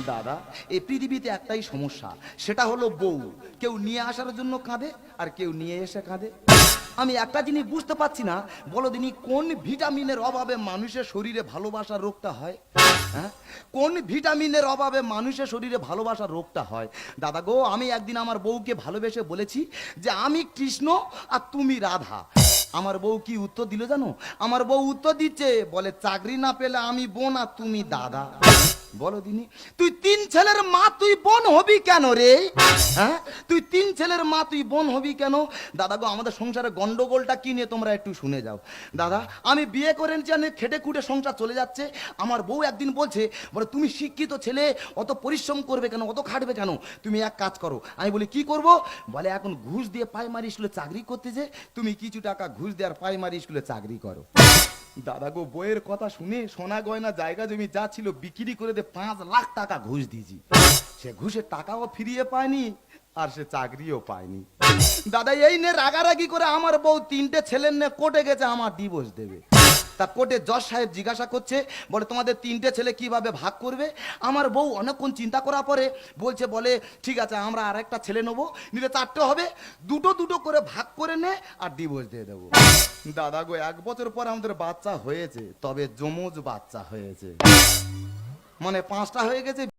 দাদা, এই পৃথিবীতে একটাই সমস্যা, সেটা হলো বউ। কেউ নিয়ে আসার জন্য কাঁদে আর কেউ নিয়ে এসে কাঁদে। আমি একটা জিনিস বুঝতে পারছি না, বলো দিনি কোন ভিটামিনের অভাবে মানুষের শরীরে ভালোবাসার রোগটা হয়? হ্যাঁ, কোন ভিটামিনের অভাবে মানুষের শরীরে ভালোবাসার রোগটা হয়? দাদা গো, আমি একদিন আমার বউকে ভালোবেসে বলেছি যে আমি কৃষ্ণ আর তুমি রাধা। আমার বউ কি উত্তর দিল জানো? আমার বউ উত্তর দিচ্ছে, বলে চাকরি না পেলে আমি বোন আর তুমি দাদা। বলো দিনি, তুই তিন ছেলের মা, তুই বোন হবি কেন রে? হ্যাঁ, তুই তিন ছেলের মা, তুই বোন হবি কেন? দাদা গো, আমাদের সংসারে গন্ডগোলটা কি নিয়ে তোমরা একটু শুনে যাও। দাদা, আমি বিয়ে করে জানি খেটে খুঁটে সংসার চলে যাচ্ছে। আমার বউ একদিন বলছে, বলে তুমি শিক্ষিত ছেলে, অত পরিশ্রম করবে কেন, অত খাটবে কেন? তুমি এক কাজ করো। আমি বলি কি করব? বলে এখন ঘুষ দিয়ে প্রাইমারি স্কুলে চাকরি করতে, যে তুমি কিছু টাকা ঘুষ দেওয়ার প্রাইমারি স্কুলে চাকরি করো। দাদা গো, বইয়ের কথা শুনে সোনা গয়না জায়গা জমি যা ছিল বিক্রি করে 5 লাখ টাকা ঘুষ দিয়েছি। সে ঘুষের টাকাও ফিরিয়ে পায়নি আর সে চাকরিও পায়নি। দাদা, এই নে রাগারাগি করে আমার বউ 3টে ছেলের নে কোর্টে গেছে আমার ডিভোর্স দেবে। তা কোর্টে জজ সাহেব জিজ্ঞাসা করছে, বলে তোমাদের 3টে ছেলে কিভাবে ভাগ করবে? আমার বউ অনেকক্ষণ চিন্তা করার পরে বলছে, বলে ঠিক আছে, আমরা আর একটা ছেলে নেবো, নিলে 4টে হবে, দুটো দুটো করে ভাগ করে নে আর ডিভোর্স দিয়ে দেবো। দাদা গো, 1 বছর পর আমাদের বাচ্চা হয়েছে, তবে যমজ বাচ্চা হয়েছে, মানে 5টা হয়ে গেছে।